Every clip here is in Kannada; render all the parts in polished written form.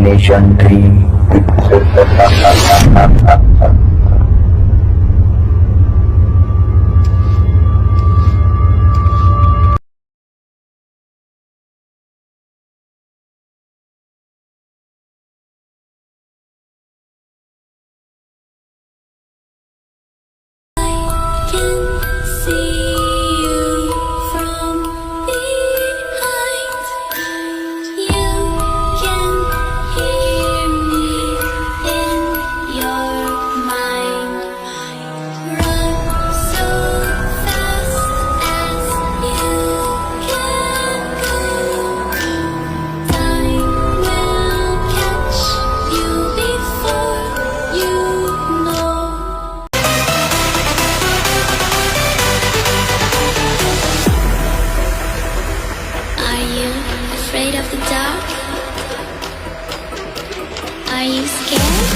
imagination tree. Afraid of the dark? Are you scared?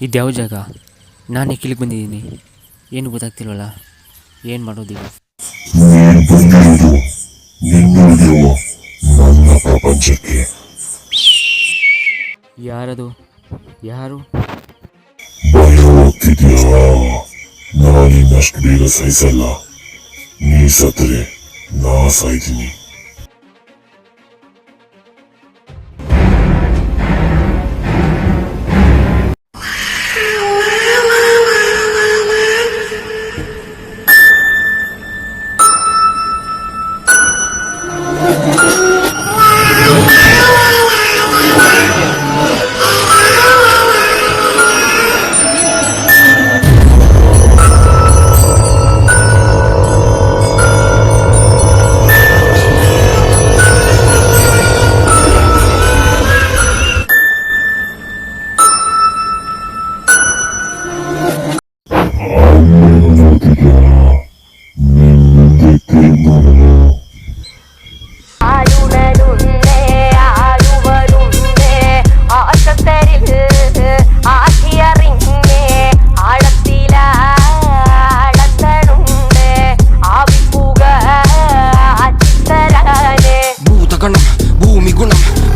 ಇದ್ಯಾವ ಜಾಗ? ನಾನು ಇಲ್ಲಿಗೆ ಬಂದಿದ್ದೀನಿ, ಏನು ಗೊತ್ತಾಗ್ತಿಲ್ವಲ್ಲ, ಏನು ಮಾಡೋದೀಗ? ನೀನು ಬಂದಿರೋದು ನಿನ್ನಲ್ಲಿರುವ ನನ್ನ ಪ್ರಪಂಚಕ್ಕೆ. ಯಾರದು? ಯಾರು? ಭಯವಾಗ್ತಿದ್ಯಾ? ನಾನಿನ್ನಷ್ಟು ಬೇಗ ಸಹಿಸಲ್ಲ. ನೀ ಸತ್ತರೆ ನಾ ಸಾಯ್ತೀನಿ.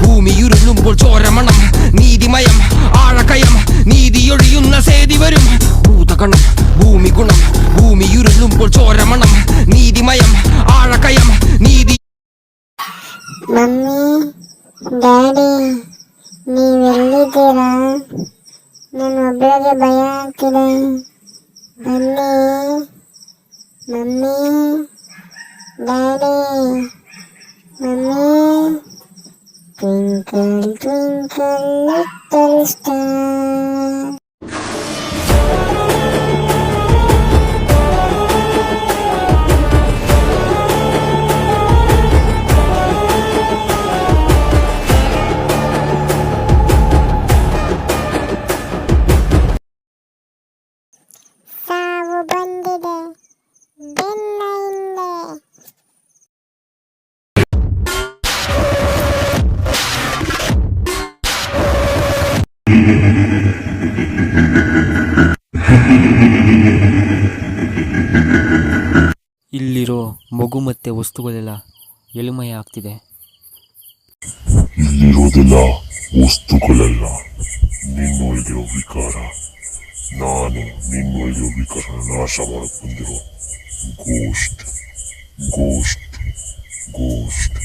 ഭൂമിയുരുളുമ്പോൾ ചോരമണം നീതിമയം ആഴക്കയം നീതിയൊഴിയുന്ന സേതി വരും. ഭൂതഗണം ഭൂമി ഗുണം ഭൂമിയുരുളുമ്പോൾ ചോരമണം നീതിമയം ആഴക്കയം നീതി. ಮಮ್ಮಿ, ಡ್ಯಾಡಿ, ನೀವೆಲ್ಲಿದ್ದೀರಾ? ನಾನು ಒಬ್ಬಳಿಗೆ ಭಯ ಆಗ್ತಿದೆ. ಬನ್ನಿ mummy, daddy, mummy. Twinkle, twinkle, little star. ಸಾವು ಬಂದಿದೆ, ಬೆನ್ನ ಹಿಂದೆ. ಇಲ್ಲಿರೋ ಮಗು ಮತ್ತು ವಸ್ತುಗಳೆಲ್ಲ ಎಳುಮಯ ಆಗ್ತಿದೆ. ಇಲ್ಲಿರೋದೆಲ್ಲ ವಸ್ತುಗಳಲ್ಲ, ನಿನ್ನೊಳಗಿರೋ ವಿಕಾರ. ನಾನು ನಿನ್ನೊಳಗಿರೋ ವಿಕಾರ ನಾಶ ಮಾಡಕ್ ಬಂದಿರೋ ಗೋಸ್ಟ್ ಗೋಸ್ಟ್ ಗೋಸ್ಟ್.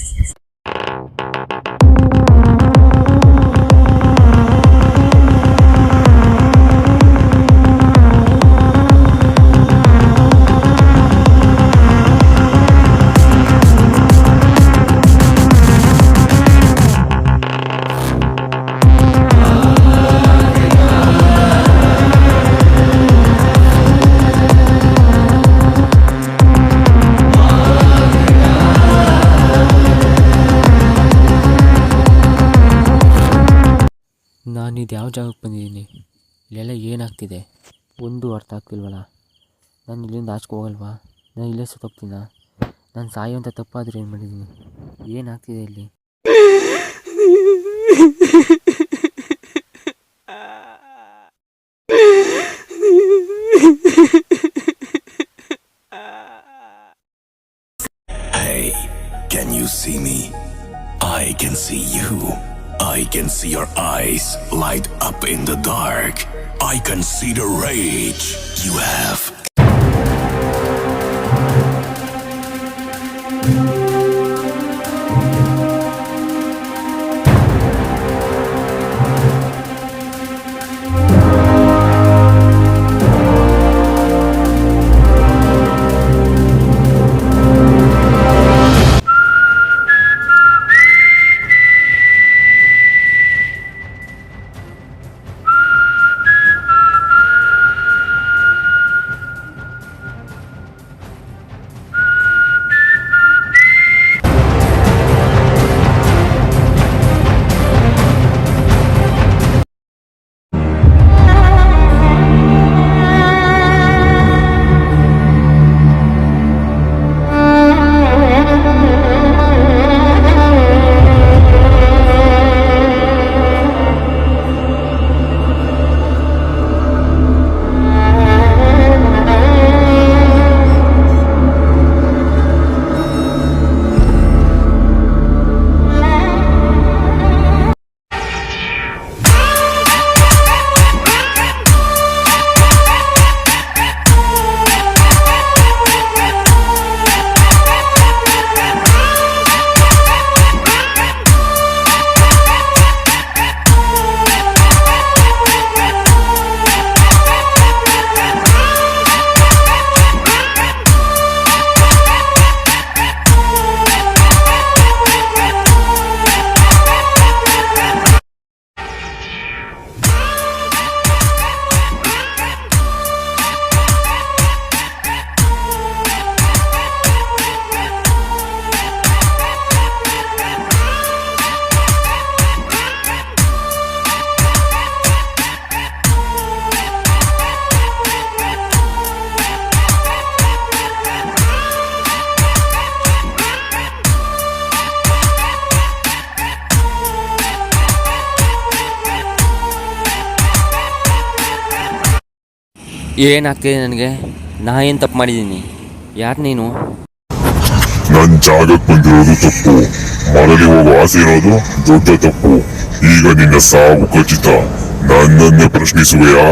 ನಾನಿದು ಯಾವ ಜಾಗಕ್ಕೆ ಬಂದಿದ್ದೀನಿ? ಇಲ್ಲೆಲ್ಲ ಏನಾಗ್ತಿದೆ ಒಂದು ಅರ್ಥ ಆಗ್ತಿಲ್ವಲ್ಲ. ನಾನು ಇಲ್ಲಿಂದ ಆಚೆ ಹೋಗಲ್ವಾ? ನಾನು ಇಲ್ಲೇ ಸತ್ತೋಗ್ತೀನ? ನಾನು ಸಾಯುವಂಥ ತಪ್ಪಾದರೂ ಏನು ಮಾಡಿದ್ದೀನಿ? ಏನಾಗ್ತಿದೆ ಇಲ್ಲಿ? Can you see me? I can see you. I can see your eyes light up in the dark. I can see the rage you have. ಏನಾಗ್ತಿದೆ ನನಗೆ? ನಾ ಏನು ತಪ್ಪು ಮಾಡಿದ್ದೀನಿ? ಯಾರು ನೀನು? ನನ್ ಜಾಗಕ್ಕೆ ಬಂದಿರೋದು ತಪ್ಪು, ಮರಳಿ ಹೋಗೋ ಆಸೆ ಇರೋದು ದೊಡ್ಡ ತಪ್ಪು. ಈಗ ನಿನ್ನ ಸಾವು ಖಚಿತ. ನನ್ನನ್ನೇ ಪ್ರಶ್ನಿಸುವೆಯಾ?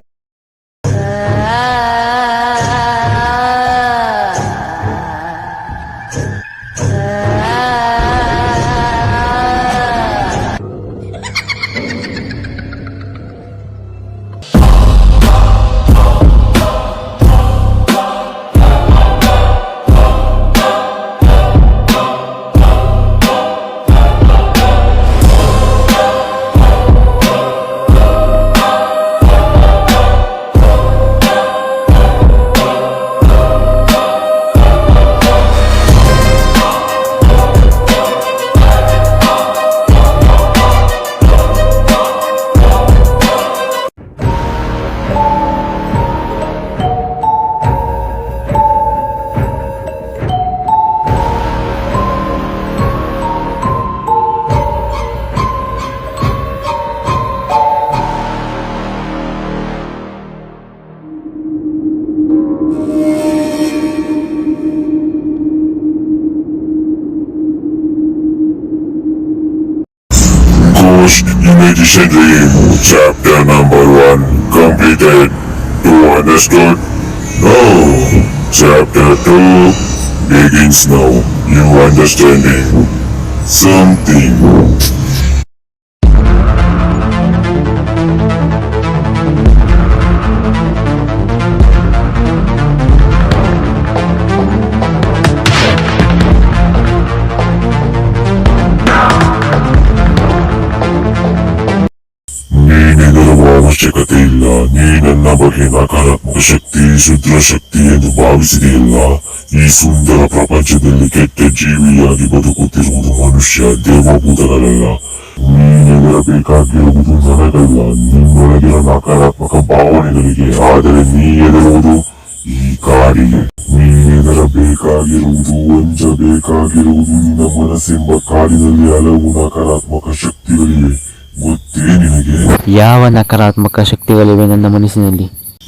Ghost Imagination Dream Chapter number 1 completed. You understood? No. Chapter 2 begins now. You understanding something? ಅವಶ್ಯಕತೆ ಇಲ್ಲ. ನೀ ನನ್ನ ಬಗ್ಗೆ ನಕಾರಾತ್ಮಕ ಶಕ್ತಿ, ಶುದ್ರ ಶಕ್ತಿ ಎಂದು ಭಾವಿಸಿದೆಯಲ್ಲ. ಈ ಸುಂದರ ಪ್ರಪಂಚದಲ್ಲಿ ಕೆಟ್ಟ ಜೀವಿಯಾಗಿ ಬದುಕುತ್ತಿರುವುದು ಮನುಷ್ಯ, ದೇವಭೂತಗಳಲ್ಲ. ನೀನೆದರಬೇಕಾಗಿರುವುದು ನನಗಲ್ಲ, ನಿನ್ನೊಳಗಿನ ನಕಾರಾತ್ಮಕ ಭಾವನೆಗಳಿಗೆ. ಆದರೆ ನೀ ಎದುರುವುದು ಈ ಕಾಡಿಗೆ. ನೀನೆದರಬೇಕಾಗಿರುವುದು, ವಂಚಬೇಕಾಗಿರುವುದು ನಿನ್ನ ಮನಸ್ಸೆಂಬ ಕಾಡಿನಲ್ಲಿ ಹಲವು ನಕಾರಾತ್ಮಕ ಶಕ್ತಿಗಳಿವೆ. ಗೊತ್ತೇ ನಿನಗೆ? ಯಾವ ನಕಾರಾತ್ಮಕ ಶಕ್ತಿಗಳಿವೆ ನನ್ನ ಮನಸ್ಸಿನಲ್ಲಿ?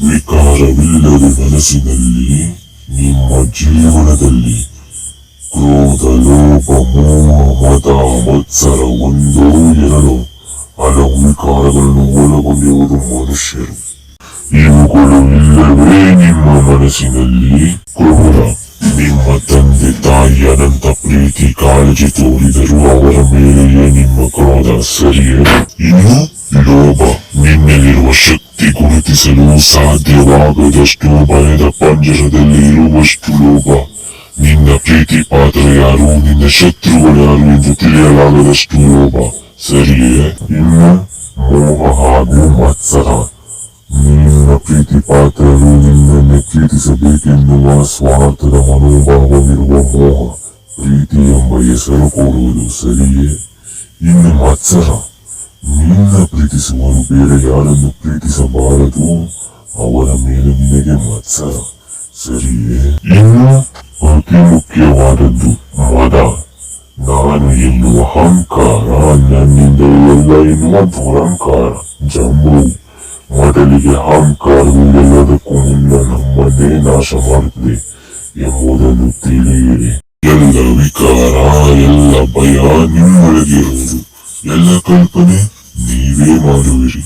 ವಿಕಾರವಿಲ್ಲದೆ ಮನಸ್ಸಿನಲ್ಲಿ, ನಿಮ್ಮ ಜೀವನದಲ್ಲಿ ಕ್ರೋಧ, ಲೋಪ, ಮೋಹ ಮದ ಮತ್ಸರ ಒಂದೋ ಎರಡೋ ಹಲವು ವಿಕಾರಗಳನ್ನು ಒಳಗೊಂಡಿರುವುದು ಮನುಷ್ಯರು. ಇವುಗಳು ಇಲ್ಲವೇ ನಿಮ್ಮ ಮನಸ್ಸಿನಲ್ಲಿ? ಕ್ರೂರ, ನಿಮ್ಮ ತಂದೆ ತಾಯಿ ಅನಂತ ಪ್ರೀತಿ ಕಾಳಜಿ ತೋರಿದರೂ ಅವರ ಮೇಲೆಯೇ ನಿಮ್ಮ ಕ್ರೋಧ, ಸರಿಯೇ? ಇನ್ನು ಲೋಭ, ನಿನ್ನಲ್ಲಿರುವ ಶಕ್ತಿ ಗುರುತಿಸಲು ಸಾಧ್ಯವಾಗದಷ್ಟು ಭಯದ ಪಂಜರದಲ್ಲಿ ಇರುವಷ್ಟು ಲೋಭ. ನಿನ್ನ ಪ್ರೀತಿ ಪಾತ್ರ ಯಾರು, ನಿನ್ನ ಶತ್ರುಗಳು ಯಾರು ಎಂದು ತಿಳಿಯಲಾಗದಷ್ಟು ಲೋಭ, ಸರಿಯೇ? ಇನ್ನು ಮೋಹ ಹಾಗೂ ಮತ್ಸರ, ನಿನ್ನ ಪ್ರೀತಿ ಪಾತ್ರರು ನಿನ್ನನ್ನೇ ಪ್ರೀತಿಸಬೇಕೆನ್ನುವ ಸ್ವಾರ್ಥದ ಮನೋಭಾವವಿರುವ ಮೋಹ, ಪ್ರೀತಿ ಎಂಬ ಹೆಸರು ಕೊಡುವುದು, ಸರಿಯೇ? ಇನ್ನು ಮತ್ಸರ, ನಿನ್ನ ಪ್ರೀತಿಸುವವರು ಬೇರೆ ಯಾರನ್ನು ಪ್ರೀತಿಸಬಾರದು, ಅವರ ಮೇಲೆ ನಿನಗೆ ಮತ್ಸರ, ಸರಿಯೇ? ಇನ್ನು ಅತಿ ಮುಖ್ಯವಾದದ್ದು ಮದ, ನಾನು ಎನ್ನುವ ಅಹಂಕಾರ, ನನ್ನಿಂದ ಎಲ್ಲ ಎನ್ನುವ ದುರಂಕಾರ. ಜಂಬು, ಮೊದಲಿಗೆ ಅಹಂಕಾರವು ಎಲ್ಲದಕ್ಕೂ ಮುನ್ನ ನಮ್ಮನ್ನೇ ನಾಶ ಮಾಡುತ್ತದೆ ಎಂಬುದನ್ನು ತಿಳಿಯಿರಿ. ಎಲ್ಲ ವಿಕಾರ, ಎಲ್ಲ ಭಯ ನಿಮ್ಮೊಳಗಿರುವುದು, ಎಲ್ಲ ಕಲ್ಪನೆ ನೀವೇ ಮಾಡುವಿರಿ.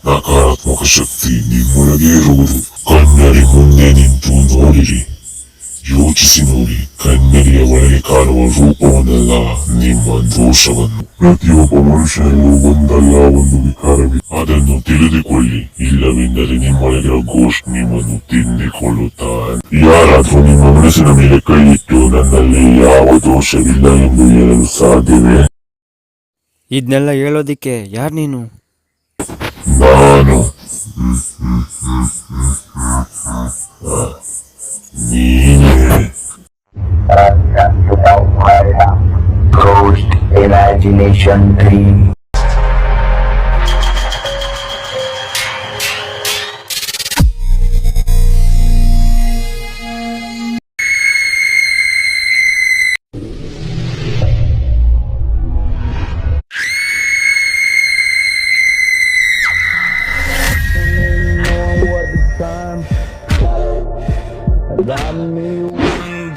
ನಕಾರಾತ್ಮಕ ಶಕ್ತಿ ನಿಮ್ಮೊಳಗೆ ಇರುವುದು. ಕನ್ನಡಿ ಮುಂದೆ ನಿಂತು ನೋಡಿರಿ, ಯೋಚಿಸಿ ನೋಡಿ. ಕನ್ನಡಿಯ ಒಳಗೆ ಕಾಣುವ ರೂಪವನ್ನಲ್ಲ, ನಿಮ್ಮ ದೋಷವನ್ನು. ಪ್ರತಿಯೊಬ್ಬ ಮನುಷ್ಯನಿಗೂ ಒಂದಲ್ಲ ಒಂದು ವಿಕಾರವಿದೆ, ಅದನ್ನು ತಿಳಿದುಕೊಳ್ಳಿ. ಇಲ್ಲವೆಂದರೆ ನಿಮ್ಮೊಳಗಿರೋ ಗೋಷ್ಠ ನಿಮ್ಮನ್ನು ತಿಂದಿಕೊಳ್ಳುತ್ತಾನೆ. ಯಾರಾದ್ರೂ ನಿಮ್ಮ ಮನಸ್ಸಿನ ಮೇಲೆ ಕೈ ಇಟ್ಟು ನನ್ನಲ್ಲಿ ಯಾವ ದೋಷವಿಲ್ಲ ಎಂದು ಹೇಳಲು ಸಾಧ್ಯವೇ? ಇದನ್ನೆಲ್ಲ ಹೇಳೋದಿಕ್ಕೆ ಯಾರು ನೀನು? ನಾನು ನೀನೇ. Ghost Imagination Dream.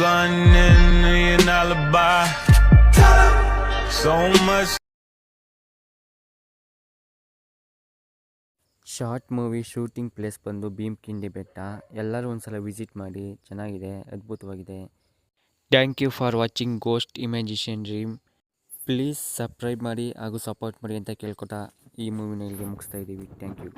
Gun and an alibi. So much. Short movie shooting place ಬಂದು ಭೀಮ್ಕಿಂಡಿ ಬೆಟ್ಟ. ಎಲ್ಲರೂ ಒಂದ್ಸಲ ವಿಸಿಟ್ ಮಾಡಿ, ಚೆನ್ನಾಗಿದೆ, ಅದ್ಭುತವಾಗಿದೆ. Thank you for watching ghost imagination dream. Please subscribe ಮಾಡಿ ಹಾಗೂ ಸಪೋರ್ಟ್ ಮಾಡಿ ಅಂತ ಕೇಳ್ಕೊತಾ ಈ ಮೂವಿನ ಇಲ್ಲಿಗೆ ಮುಗಿಸ್ತಾ ಇದ್ದೀವಿ. Thank you.